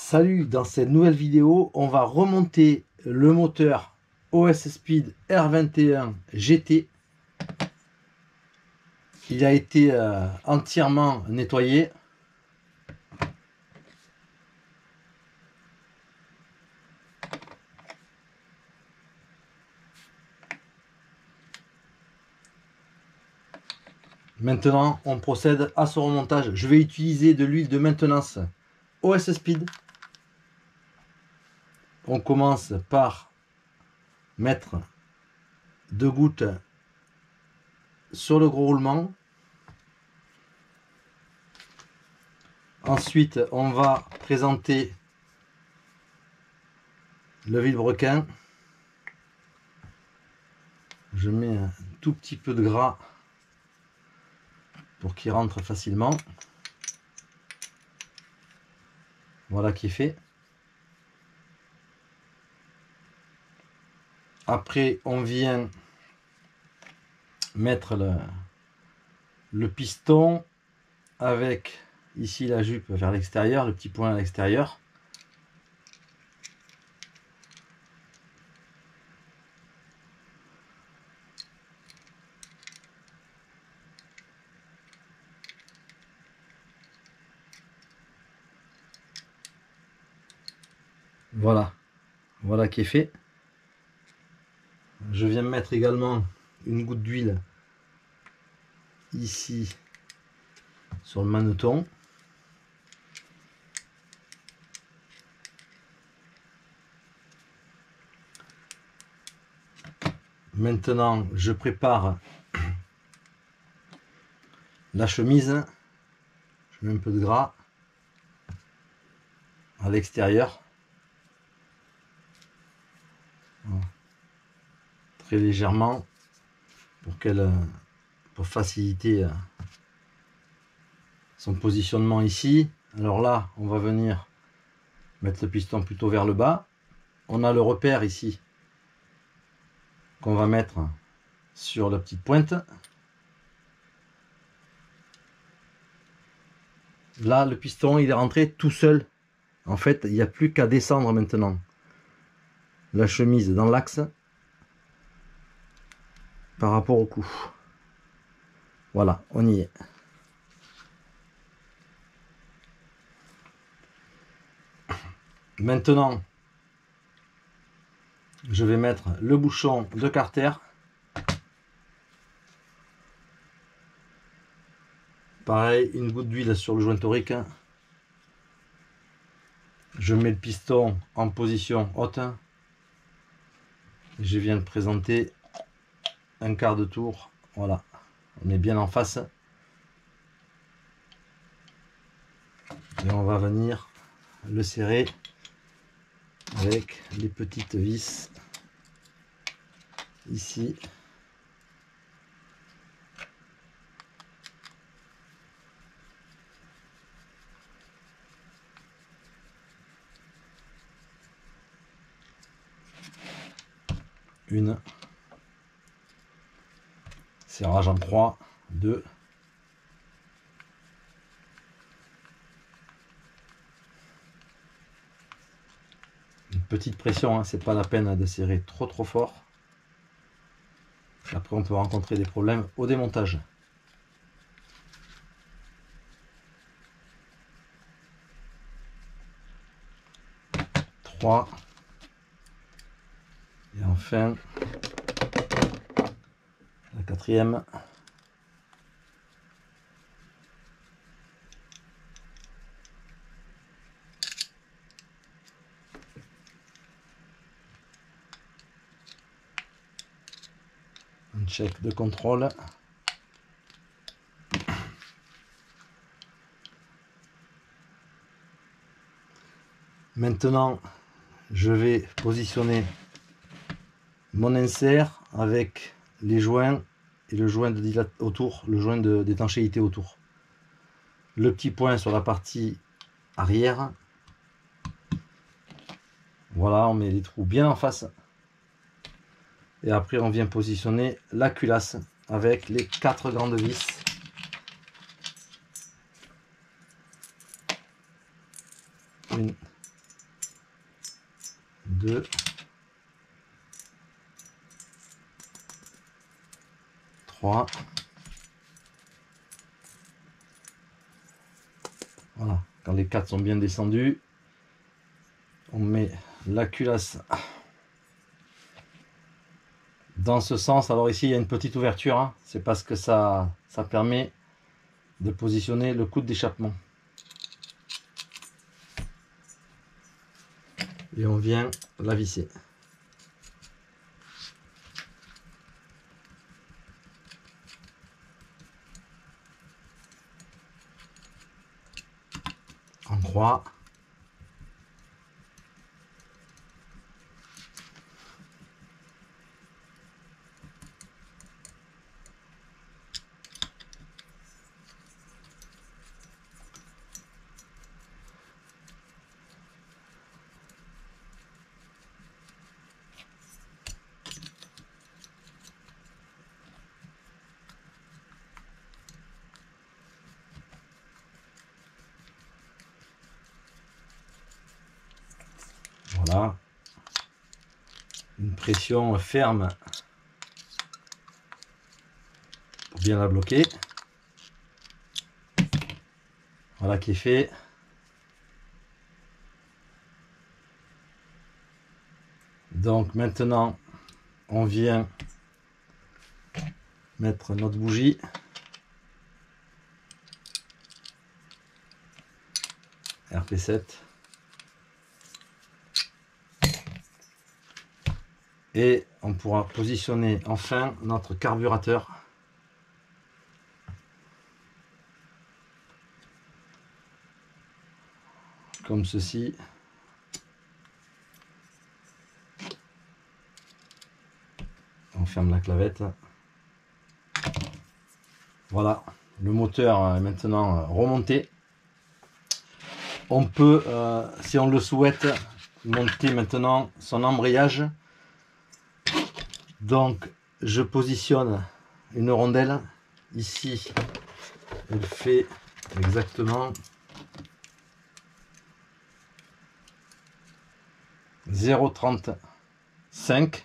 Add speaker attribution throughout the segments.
Speaker 1: Salut, dans cette nouvelle vidéo, on va remonter le moteur OSSpeed R21 GT. Il a été entièrement nettoyé. Maintenant, on procède à son remontage. Je vais utiliser de l'huile de maintenance OSSpeed. On commence par mettre 2 gouttes sur le gros roulement. Ensuite, on va présenter le vilebrequin. Je mets un tout petit peu de gras pour qu'il rentre facilement. Voilà qui est fait. Après, on vient mettre le piston avec ici la jupe vers l'extérieur, le petit point à l'extérieur. Voilà qui est fait. Je viens mettre également une goutte d'huile ici sur le maneton. Maintenant, je prépare la chemise. Je mets un peu de gras à l'extérieur. Très légèrement pour faciliter son positionnement ici. Alors là, on va venir mettre le piston plutôt vers le bas. On a le repère ici qu'on va mettre sur la petite pointe. Là, le piston il est rentré tout seul. En fait, il n'y a plus qu'à descendre maintenant la chemise dans l'axe par rapport au cou. Voilà, on y est. Maintenant, je vais mettre le bouchon de carter. Pareil, une goutte d'huile sur le joint torique. Je mets le piston en position haute. Je viens de présenter un quart de tour. Voilà, on est bien en face. Et on va venir le serrer avec les petites vis ici. Une. Serrage en 3, 2. Une petite pression, hein, c'est pas la peine de serrer trop fort. Après on peut rencontrer des problèmes au démontage. Trois. Et enfin la quatrième. Un check de contrôle. Maintenant, je vais positionner mon insert avec les joints et le joint de autour, le joint d'étanchéité autour. Le petit point sur la partie arrière. Voilà, on met les trous bien en face. Et après, on vient positionner la culasse avec les 4 grandes vis. Une, 2, 3. Voilà, quand les 4 sont bien descendus, on met la culasse dans ce sens. Alors ici il y a une petite ouverture, hein. C'est parce que ça permet de positionner le coude d'échappement. Et on vient la visser. En croix. Voilà, une pression ferme pour bien la bloquer. Voilà qui est fait. Donc maintenant, on vient mettre notre bougie. RP7. Et on pourra positionner enfin notre carburateur. Comme ceci. On ferme la clavette. Voilà, le moteur est maintenant remonté. On peut, si on le souhaite, monter maintenant son embrayage. Donc je positionne une rondelle ici, elle fait exactement 0,35.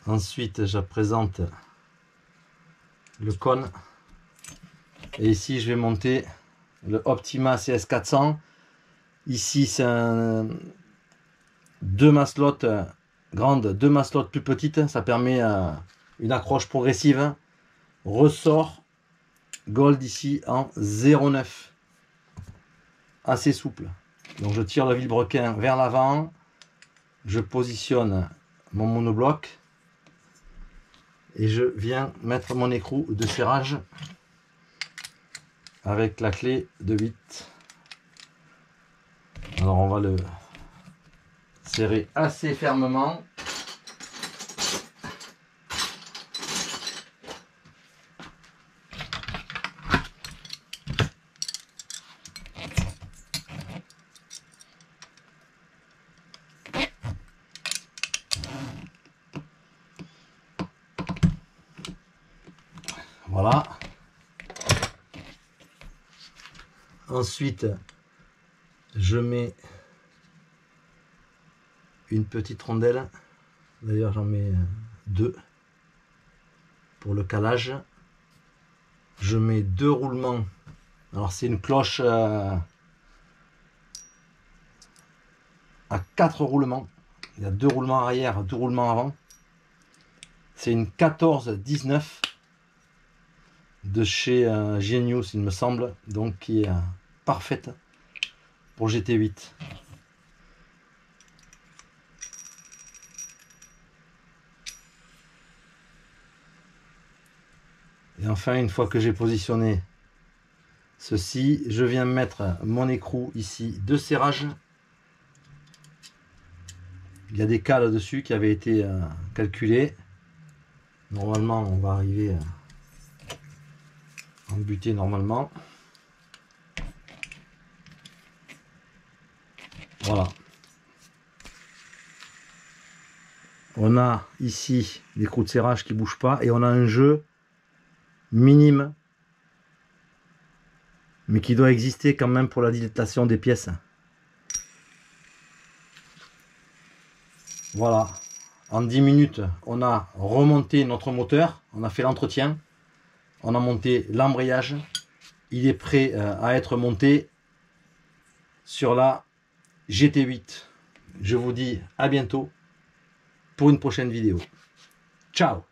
Speaker 1: Ensuite je présente le cône et ici je vais monter le Optima CS400. Ici c'est un 2 maslottes grandes, 2 maslottes plus petites, ça permet une accroche progressive. Ressort gold ici en 0,9, assez souple. Donc je tire le vilebrequin vers l'avant, je positionne mon monobloc et je viens mettre mon écrou de serrage avec la clé de 8. Alors on va le serrer assez fermement. Voilà. Ensuite, je mets une petite rondelle. D'ailleurs, j'en mets 2 pour le calage. Je mets 2 roulements. Alors, c'est une cloche à 4 roulements. Il y a 2 roulements arrière, 2 roulements avant. C'est une 14-19 de chez Genius, il me semble, donc qui est parfaite pour GT8. Et enfin, une fois que j'ai positionné ceci, je viens mettre mon écrou ici de serrage. Il y a des cales dessus qui avaient été calculées. Normalement, on va arriver à en buter normalement. Voilà. On a ici l'écrou de serrage qui ne bouge pas et on a un jeu minime mais qui doit exister quand même pour la dilatation des pièces. Voilà, en 10 minutes, on a remonté notre moteur, on a fait l'entretien, on a monté l'embrayage, il est prêt à être monté sur la GT8. Je vous dis à bientôt pour une prochaine vidéo. Ciao!